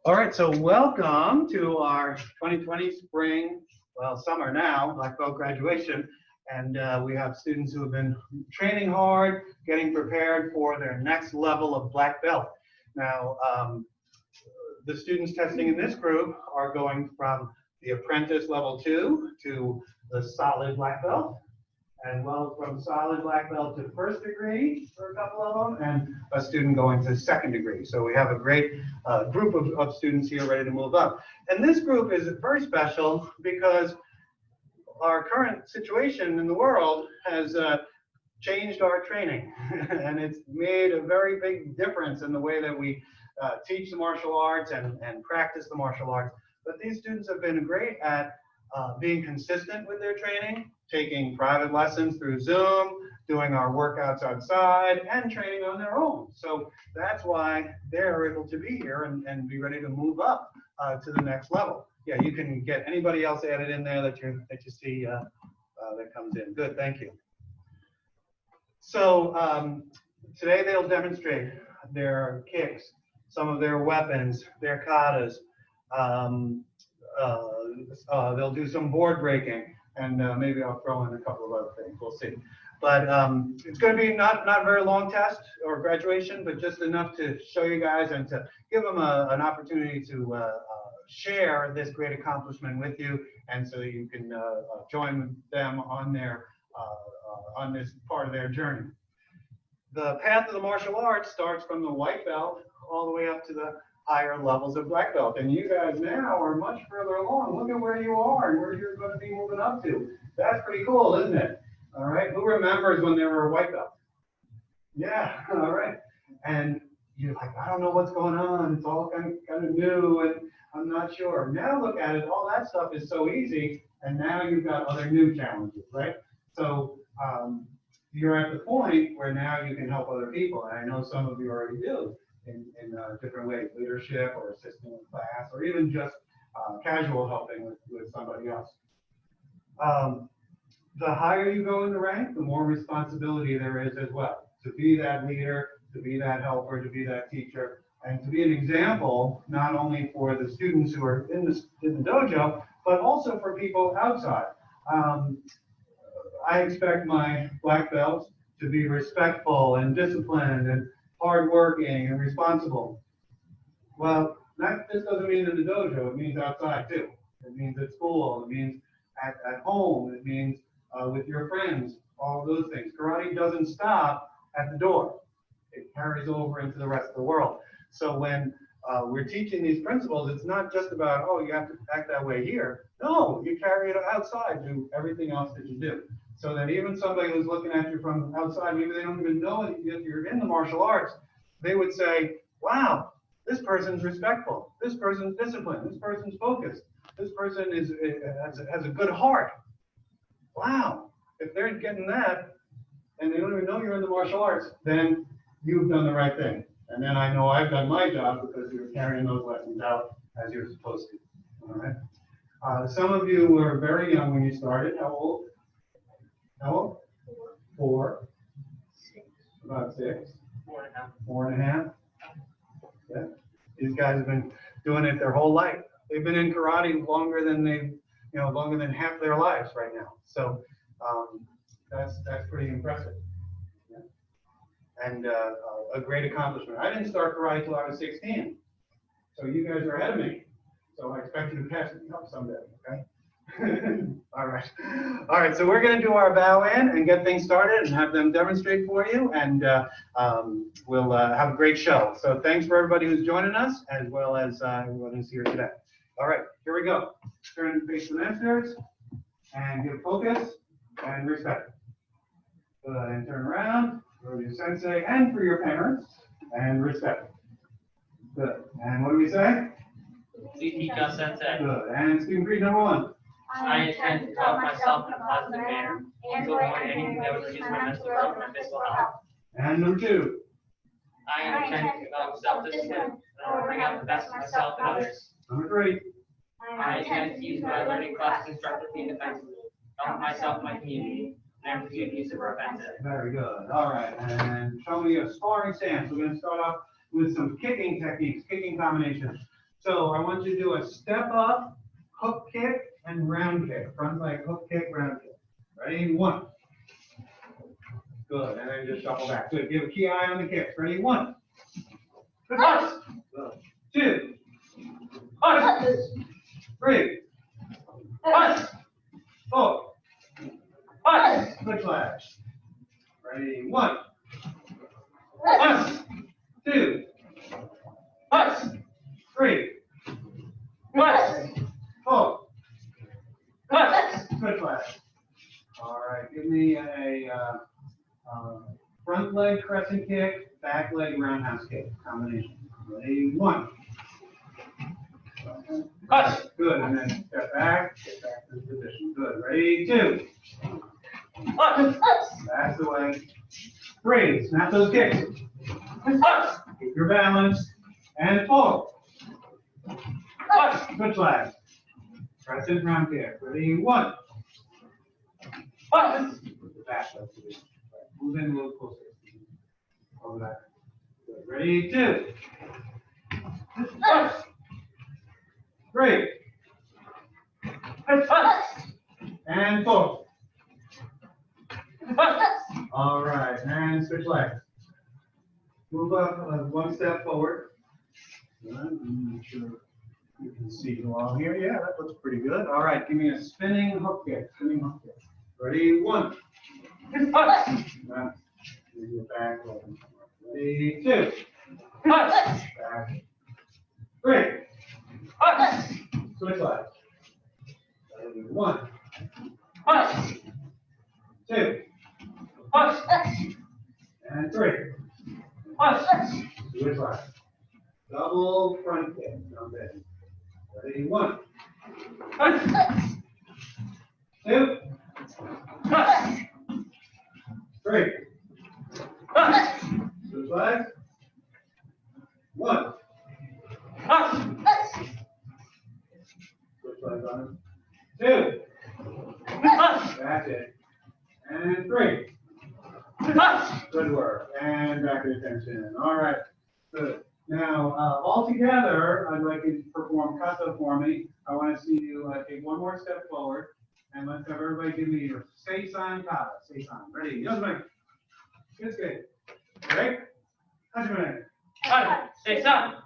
All right, so welcome to our 2020 spring, well, summer now, black belt graduation. And we have students who have been training hard, getting prepared for their next level of black belt. Now, the students testing in this group are going from the apprentice level 2 to the solid black belt. And well, from solid black belt to first degree for a couple of them, and a student going to second degree. So we have a great group of students here ready to move up. And this group is very special because our current situation in the world has changed our training. And it's made a very big difference in the way that we teach the martial arts and practice the martial arts. But these students have been great at being consistent with their training, taking private lessons through Zoom, doing our workouts outside, and training on their own. So that's why they're able to be here and be ready to move up to the next level. Yeah, you can get anybody else added in there that you see that comes in. Good, thank you. So today they'll demonstrate their kicks, some of their weapons, their katas. They'll do some board breaking, and maybe I'll throw in a couple of other things. We'll see. But it's going to be not a very long test or graduation, but just enough to show you guys and to give them an opportunity to share this great accomplishment with you, and so you can join them on their on this part of their journey. The path of the martial arts starts from the white belt all the way up to the higher levels of black belt. And you guys now are much further along. Look at where you are and where you're going to be moving up to. That's pretty cool, isn't it? All right. Who remembers when they were a white belt? Yeah. All right. And you're like, I don't know what's going on. It's all kind of new, and I'm not sure. Now look at it. All that stuff is so easy, and now you've got other new challenges, right? So you're at the point where now you can help other people, and I know some of you already do. In different ways, leadership or assisting in class, or even just casual helping with somebody else. The higher you go in the rank, the more responsibility there is as well. To be that leader, to be that helper, to be that teacher, and to be an example, not only for the students who are in the dojo, but also for people outside. I expect my black belts to be respectful and disciplined and hardworking and responsible. Well, that just doesn't mean in the dojo. It means outside too. It means at school. It means at home. It means with your friends. All of those things. Karate doesn't stop at the door. It carries over into the rest of the world. So when we're teaching these principles, it's not just about, oh, you have to act that way here. No, you carry it outside to everything else that you do. So that even somebody who's looking at you from outside, maybe they don't even know that you're in the martial arts, they would say, wow, this person's respectful, this person's disciplined, this person's focused, this person has a good heart. Wow, if they're getting that, and they don't even know you're in the martial arts, then you've done the right thing. And then I know I've done my job because you're carrying those lessons out as you're supposed to. All right. Some of you were very young when you started. How old? How old? 4. 6. About 6. 4.5. 4.5. Yeah. These guys have been doing it their whole life. They've been in karate longer than longer than half their lives right now. So that's pretty impressive. Yeah. And a great accomplishment. I didn't start karate until I was 16. So you guys are ahead of me. So I expect you to catch me up someday, okay? All right, so we're going to do our bow in and get things started and have them demonstrate for you, and we'll have a great show. So thanks for everybody who's joining us, as well as everyone who's here today. All right, here we go. Turn and face the masters, and give focus and respect. Good, and turn around for your sensei and for your parents, and respect. Good, and what do we say? Please teach us sensei. Good, and student greet number 1. I intend to develop myself in a positive manner and to avoid anything that would reduce my mental growth and physical health. And number 2. I intend to develop self-discipline that will bring out the best of myself and others. Number 3. I intend to use my learning class constructively and effectively, help myself and my community, and never to use it for offensive. Very good. All right, and show me a sparring stance. We're going to start off with some kicking techniques, kicking combinations. So I want you to do a step up, hook kick, and round kick. Front leg, hook kick, round kick. Ready? 1. Good. And then just shuffle back. Good. Give a key eye on the kicks. Ready? 1. Good. 2. 3. 4. Good flash. Ready? 1. 2. 3. 4. Good flash. All right. Give me a front leg crescent kick, back leg roundhouse kick combination. Ready? 1. Good. And then step back, get back to the position. Good. Ready? 2. That's the way. 3. Snap those kicks. Keep your balance. And 4. Good flag. Crescent round kick. Ready? 1. Put the back up to the move in a little closer. Over that. Good. Ready? 2. 3. And 4. All right, and switch legs. Move up 1 step forward. Good. Make sure you can see you all here. Yeah, that looks pretty good. All right, give me a spinning hook kick. Spinning hook kick. Ready? 1. Now, move your back. Ready? 2. Back. 3. Switch legs. Ready? 1. 2. And 3. Switch legs. Double front kick. Jump in. Ready? 1. 2. 3. Switch legs. 1. Switch legs on it. 2. That's it. And 3. Good work. And back to attention. All right. Good. Now, all together, I'd like you to perform kata for me. I want to see you take 1 more step forward. And let's have everybody give me your Seisan kata. Seisan. Ready? Yosman. Good. Ready? Hajime. Seisan.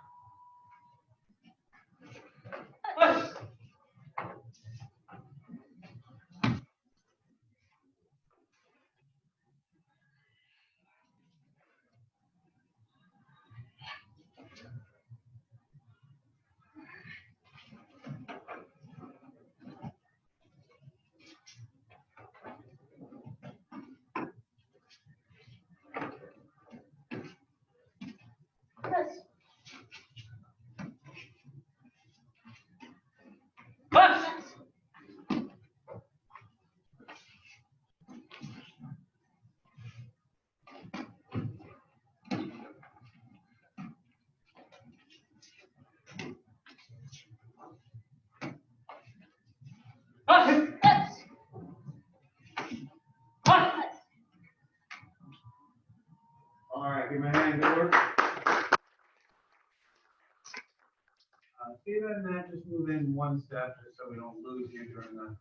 All right, give me a hand. Good work. Steven and Matt, just move in 1 step just so we don't lose you during the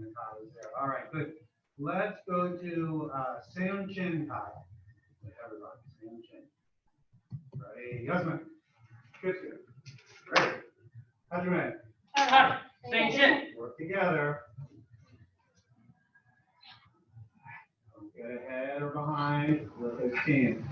katas there. All right, good. Let's go to Seon Chin kata. Everybody, Seon Chin. Ready? Yasmin. Good. Ready? Hajime. Same shit. Work together. Don't get ahead or behind. Look at team.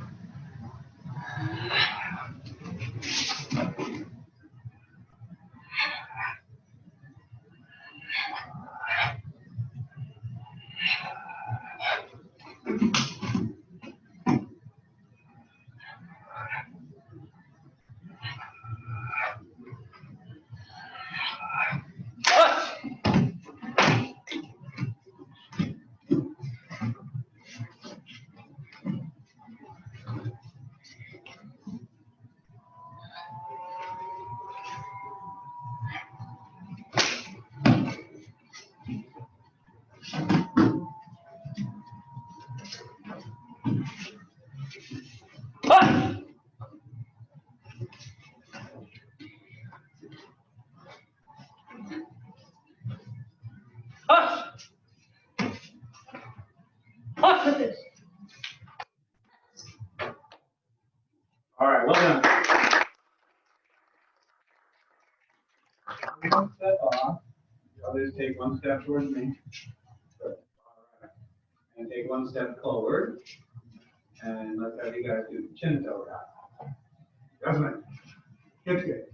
right, well done. One step off. The others take one step towards me. Good. All right. And take one step forward. And let's have you guys do chin toe wrap. Adjustment. Hip kick.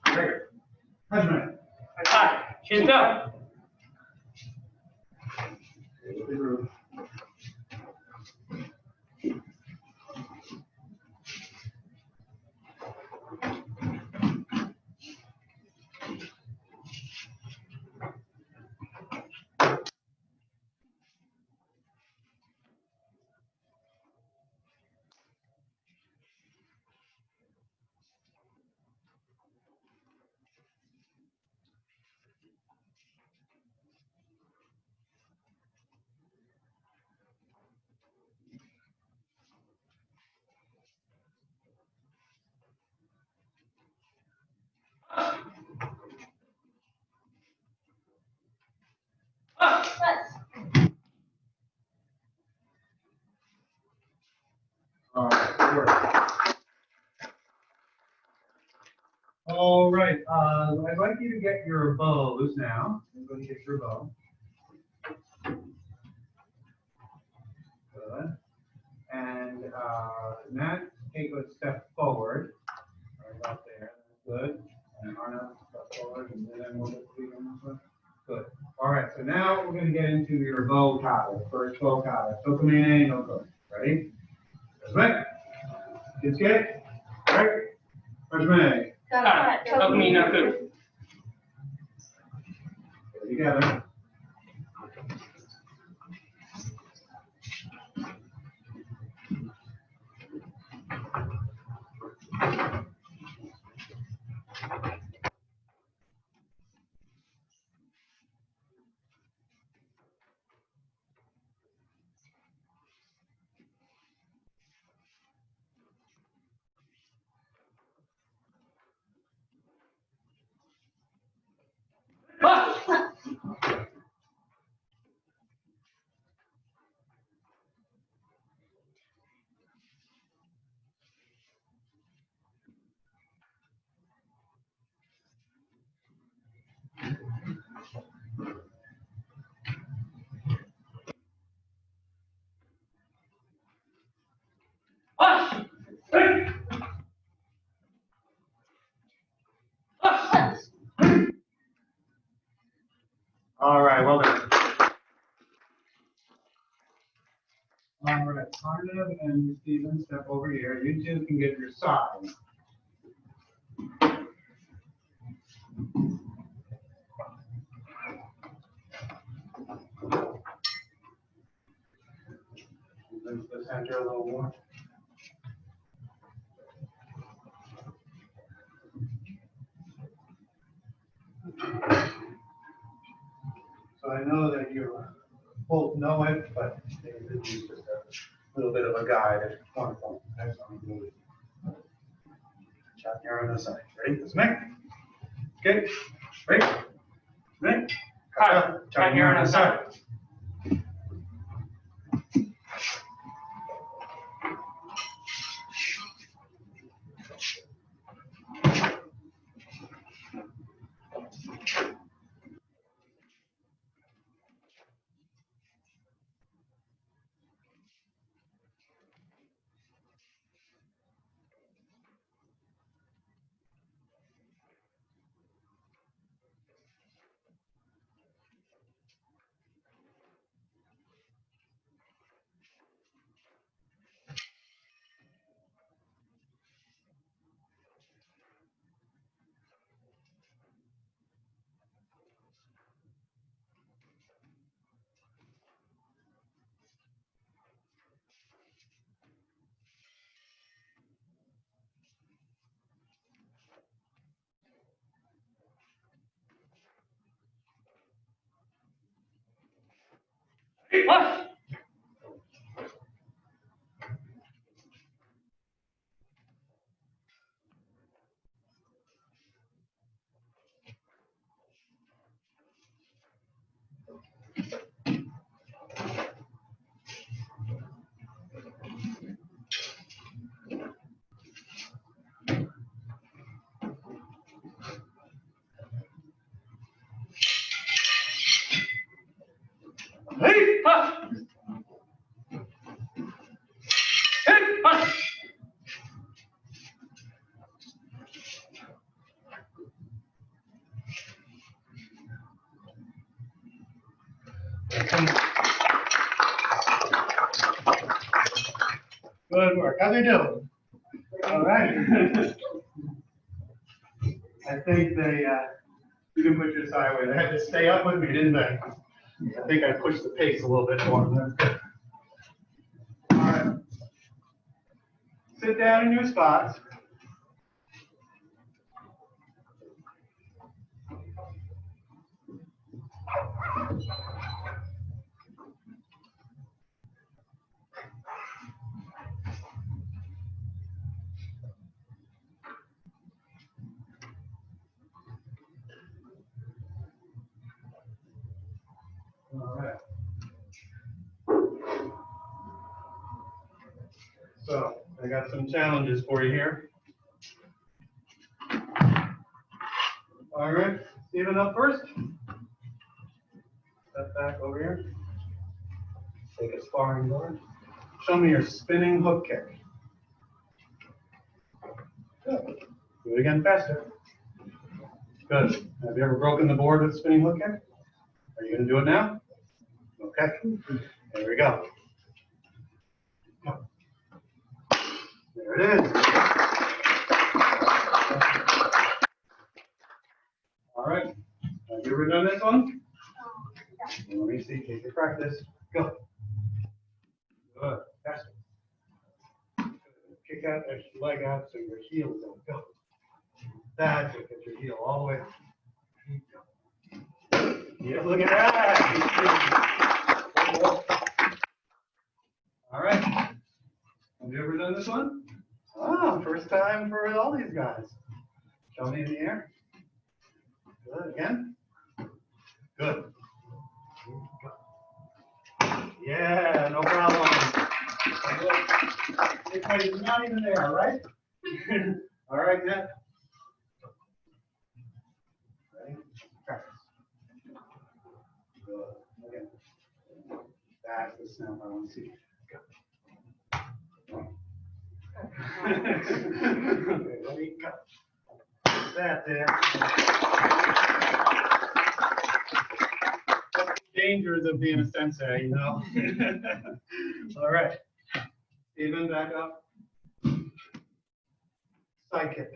Great. Adjustment. High. Chin toe. With the groove. All right, good work. All right, I'd like you to get your bows now. Everybody get your bow. Good. And Matt, take a step forward. Right about there. Good. And Arnav, step forward, and then we'll get to you on this one. Good. All right, so now we're going to get into your bow kata, the first bow kata. Tokumine no ko. Ready? Right. Kids get it? Right. Hajime. Tokumine no ku. Together. All right, well done. All right, Arnav and Steven, step over here. You two can get your side. Into the center a little more. So I know that you both know it, but this is just a little bit of a guide at one point. That's all I'm doing. Chop here on the side. Ready? Let's make. Okay. Ready? Ready? Chop here on the side. Good work. How they doing? All right. I think they, you can put your side away. They had to stay up with me, didn't they? I think I pushed the pace a little bit for them. All right. Sit down in your spots. All right. So I got some challenges for you here. All right, Stephen up first. Step back over here. Take a sparring board. Show me your spinning hook kick. Good. Do it again faster. Good. Have you ever broken the board with a spinning hook kick? Are you going to do it now? Okay. There we go. There it is. All right. Have you ever done this one? Let me see. Take your practice. Go. Good. Faster. Kick out that leg out so your heel don't go. That's it. Get your heel all the way. Yeah, look at that. All right. Have you ever done this one? Ah, first time for all these guys. Show me in the air. Good. Again. Good. Yeah, no problem. It's not even there, right? All right, Ned. Ready? Practice. Good. Again. That's the sound I want to see. Go. Okay, ready? Go. That's it. Dangers of being a sensei, you know. All right. Stephen, back up. Side kick.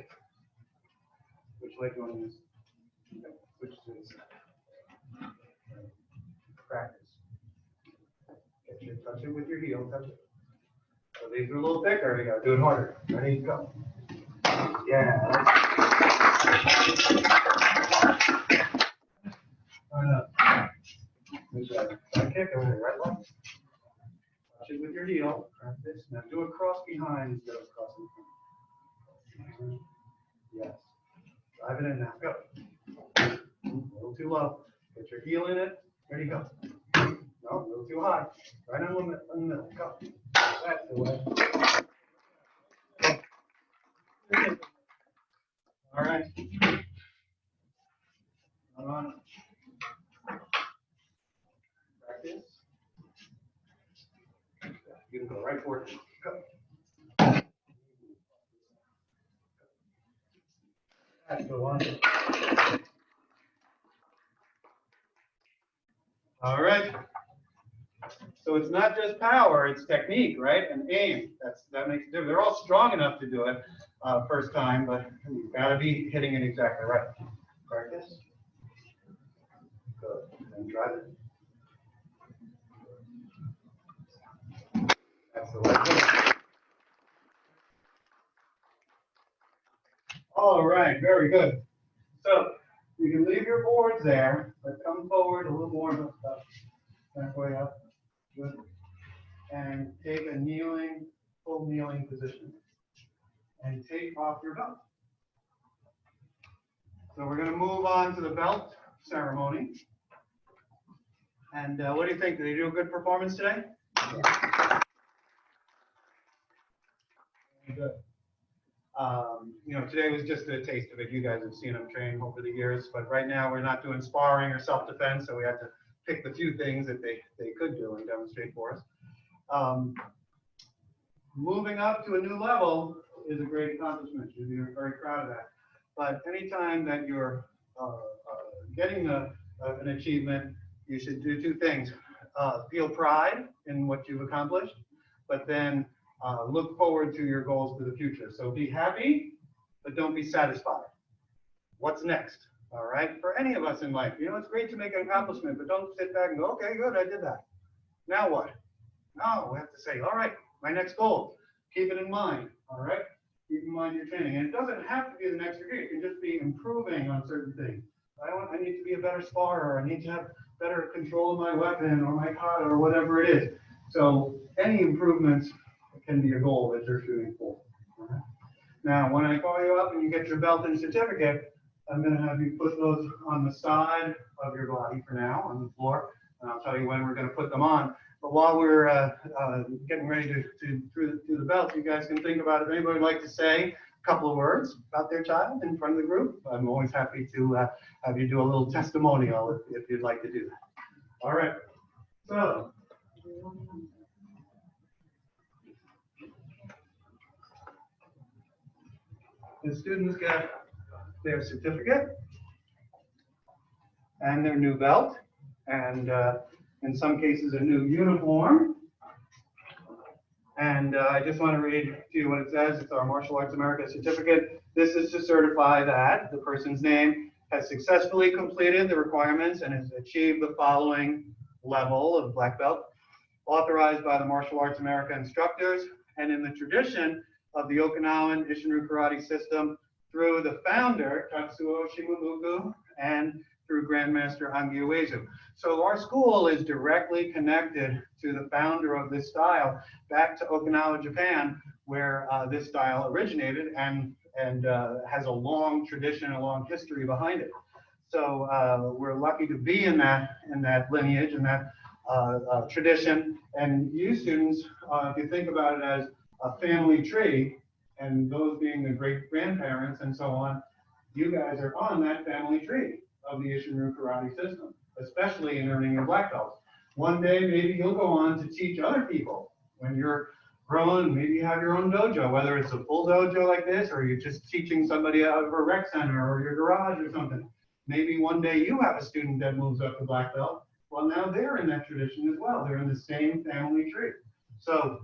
Which leg do you want to use? Okay. Switch to the side. Practice. Touch it with your heel. Touch it. So these are a little thicker. You got to do it harder. Ready? Go. Yeah. Good job. Side kick. All right. Right leg. Touch it with your heel. Practice. Now do a cross behind instead of cross in front. Yes. Drive it in now. Go. A little too low. Get your heel in it. Ready? Go. No, a little too high. Right on the middle. Go. That's the way. All right. Come on. Practice. You can go right for it. Go. That's the one. All right. So it's not just power, it's technique, right? And aim. That makes a difference. They're all strong enough to do it first time, but you've got to be hitting it exactly right. Practice. Good. And drive it. That's the way. All right, very good. So you can leave your boards there, but come forward a little more, halfway up. Good. And take a kneeling, full kneeling position. And take off your belt. So we're going to move on to the belt ceremony. And what do you think? Did they do a good performance today? Yeah. Good. Today was just a taste of it. You guys have seen them train over the years, but right now we're not doing sparring or self-defense, so we have to pick the few things that they could do and demonstrate for us. Moving up to a new level is a great accomplishment. You're very proud of that. But anytime that you're getting an achievement, you should do two things. feel pride in what you've accomplished, but then look forward to your goals for the future. So be happy, but don't be satisfied. What's next? All right, for any of us in life, you know, it's great to make an accomplishment, but don't sit back and go, okay, good, I did that. Now what? No, we have to say, all right, my next goal. Keep it in mind, all right? Keep in mind your training. And it doesn't have to be the next degree. It can just be improving on certain things. I need to be a better sparer. I need to have better control of my weapon or my kata or whatever it is. So any improvements can be a goal that you're shooting for. All right? Now, when I call you up and you get your belt and certificate, I'm going to have you put those on the side of your body for now, on the floor, and I'll tell you when we're going to put them on. But while we're getting ready to do the belt, you guys can think about it. If anybody would like to say a couple of words about their child in front of the group, I'm always happy to have you do a little testimonial if you'd like to do that. All right. So. The students get their certificate and their new belt, and in some cases a new uniform. And I just want to read to you what it says. It's our Martial Arts America certificate. This is to certify that the person's name has successfully completed the requirements and has achieved the following level of black belt, authorized by the Martial Arts America instructors and in the tradition of the Okinawan Isshinryu Karate system through the founder, Tatsuo Shimabuku, and through Grandmaster Angi Uezu. So our school is directly connected to the founder of this style back to Okinawa, Japan, where this style originated and has a long tradition, a long history behind it. So we're lucky to be in that lineage and that tradition. And you students, if you think about it as a family tree, and those being the great grandparents and so on, you guys are on that family tree of the Isshinryu Karate system, especially in earning your black belts. One day, maybe you'll go on to teach other people. When you're grown, maybe you have your own dojo, whether it's a full dojo like this, or you're just teaching somebody out of a rec center or your garage or something. Maybe one day you have a student that moves up to black belt. Well, now they're in that tradition as well. They're in the same family tree. So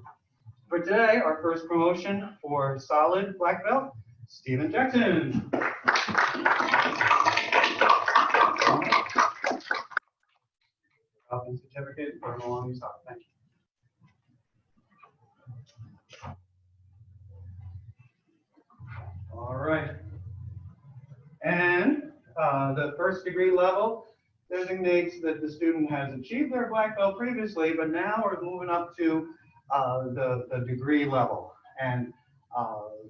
for today, our first promotion for solid black belt, Stephen Jackson. Certificate for along these up. Thank you. All right. And the first degree level designates that the student has achieved their black belt previously, but now we're moving up to the degree level. And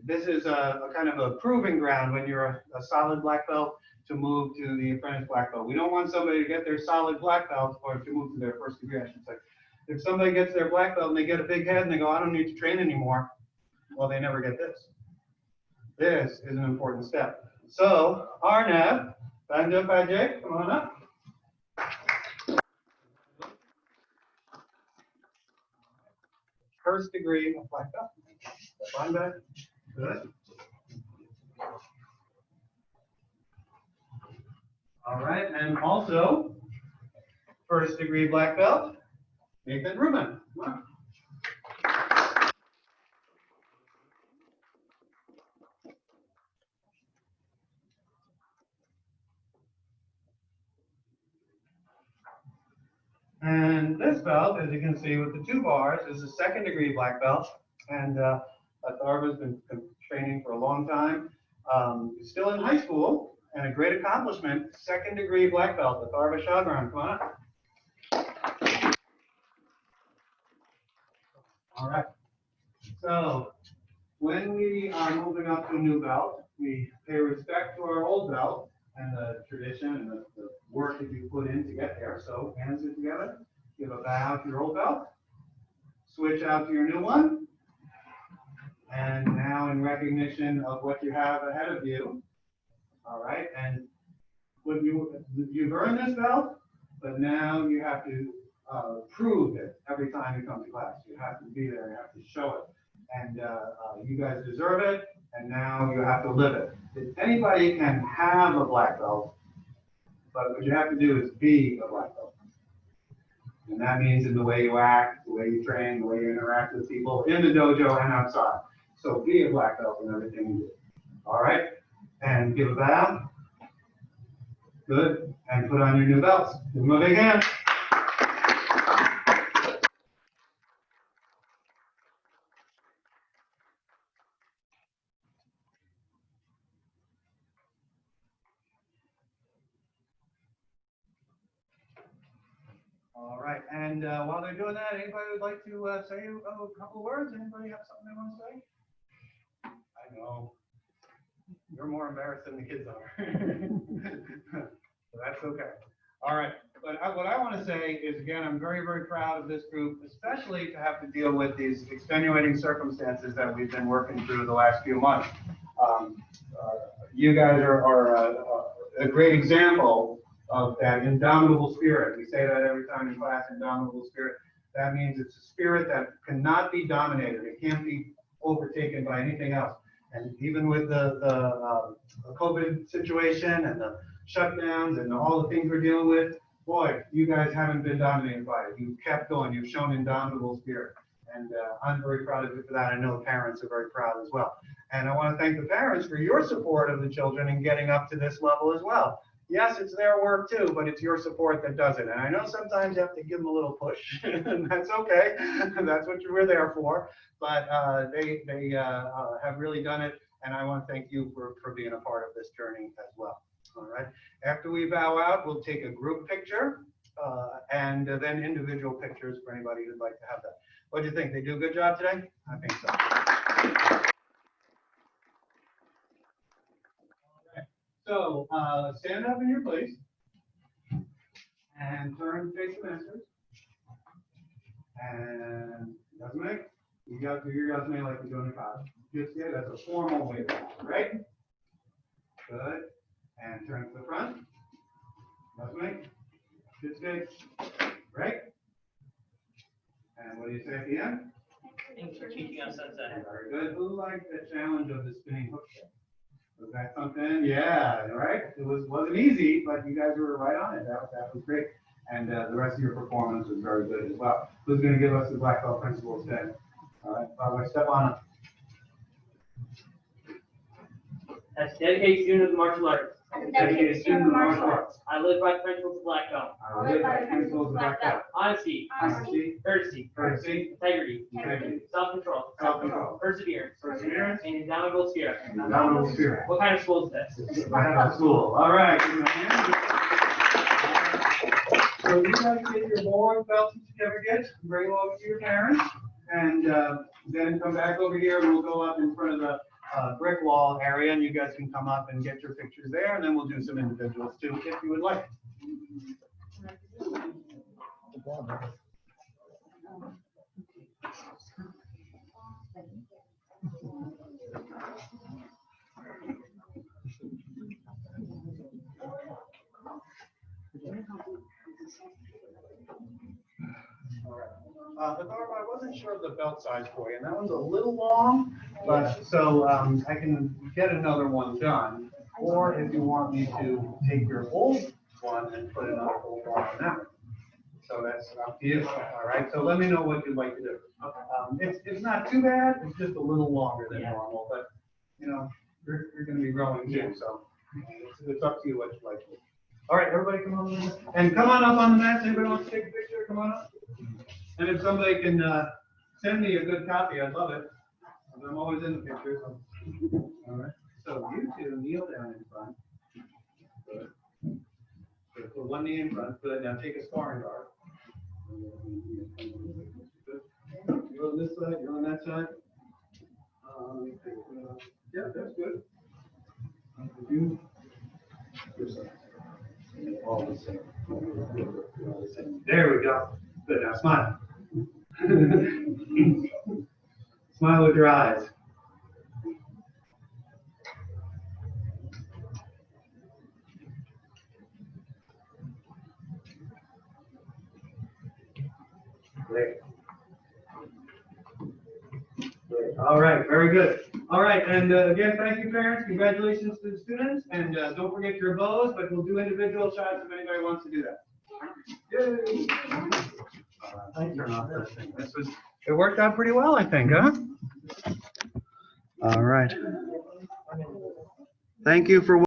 this is a kind of a proving ground when you're a solid black belt to move to the apprentice black belt. We don't want somebody to get their solid black belt or to move to their first degree, I should say. If somebody gets their black belt and they get a big head and they go, I don't need to train anymore, well, they never get this. This is an important step. So, Arnab, Banjo Pajay, come on up. First degree of black belt. Step on back. Good. All right, and also first degree black belt, Nathan Rubin. Come on. And this belt, as you can see with the 2 bars, is a second degree black belt. And Atharva's been training for a long time. He's still in high school and a great accomplishment, second degree black belt, Atharva Shagran. Come on up. All right. So when we are moving up to a new belt, we pay respect to our old belt and the tradition and the work that you put in to get there. So hands are together, give a bow to your old belt, switch out to your new one. And now in recognition of what you have ahead of you, all right, and when you've earned this belt, but now you have to prove it every time you come to class. You have to be there, you have to show it. And you guys deserve it, and now you have to live it. Anybody can have a black belt, but what you have to do is be a black belt. And that means in the way you act, the way you train, the way you interact with people in the dojo and outside. So be a black belt in everything you do. All right? And give a bow. Good. And put on your new belts. Give them a big hand. All right, and while they're doing that, anybody would like to say a couple of words? Anybody have something they want to say? I know. You're more embarrassed than the kids are. So that's okay. All right, but what I want to say is, again, I'm very, very proud of this group, especially to have to deal with these extenuating circumstances that we've been working through the last few months. You guys are a great example of that indomitable spirit. We say that every time in class, indomitable spirit. That means it's a spirit that cannot be dominated. It can't be overtaken by anything else. And even with the COVID situation and the shutdowns and all the things we're dealing with, boy, you guys haven't been dominated by it. You've kept going. You've shown indomitable spirit. And I'm very proud of you for that. I know the parents are very proud as well. And I want to thank the parents for your support of the children in getting up to this level as well. Yes, it's their work too, but it's your support that does it. And I know sometimes you have to give them a little push, and that's okay. That's what you were there for. But they have really done it, and I want to thank you for being a part of this journey as well. All right. After we bow out, we'll take a group picture and then individual pictures for anybody who'd like to have that. What do you think? They do a good job today? I think so. So stand up in your place and turn face the masters. And yasme, you got to do your yasme like you're doing in college. Just yeah, that's a formal way, right? Good. And turn to the front. Yasme. Good stay. Right. And what do you say at the end? Thanks for teaching us sunset. Very good. Who liked the challenge of the spinning hook shot? Was that something? Yeah, right? It wasn't easy, but you guys were right on it. That was great. And the rest of your performance was very good as well. Who's going to give us the black belt principles today? All right, by the way, step on up. As a dedicated student of the martial arts, Dedicated student of martial arts. I live by the principles of black belt. I live by the principles of black belt. Honesty, Honesty, courtesy, integrity, self-control, perseverance, and indomitable spirit. indomitable spirit. What kind of school is this? Black belt school. All right. So you guys get your board belt certificates, bring them over to your parents, and then come back over here and we'll go up in front of the brick wall area, and you guys can come up and get your pictures there, and then we'll do some individuals too, if you would like. Adorable, I wasn't sure of the belt size for you, and that one's a little long, but so I can get another one done. Or if you want me to take your old one and put another old one on that one. So that's up to you. All right, so let me know what you'd like to do. It's not too bad, it's just a little longer than normal, but you know, you're going to be growing too, so it's up to you what you'd like to do. All right, everybody come on. And come on up on the mat. Anybody wants to take a picture? Come on up. And if somebody can send me a good copy, I'd love it. I'm always in the pictures. All right. So you two kneel down in front. Good. Good. Put one knee in front. Good. Now take a sparring guard. Good. You're on this side. You're on that side. Yeah, that's good. You. This side. All the same. There we go. Good. Now smile. Smile with your eyes. Great. Great. All right. Very good. All right. And again, thank you, parents. Congratulations to the students. And don't forget your bows, but we'll do individual shots if anybody wants to do that. Yay. turn off that thing. It worked out pretty well, I think, huh? All right. Thank you for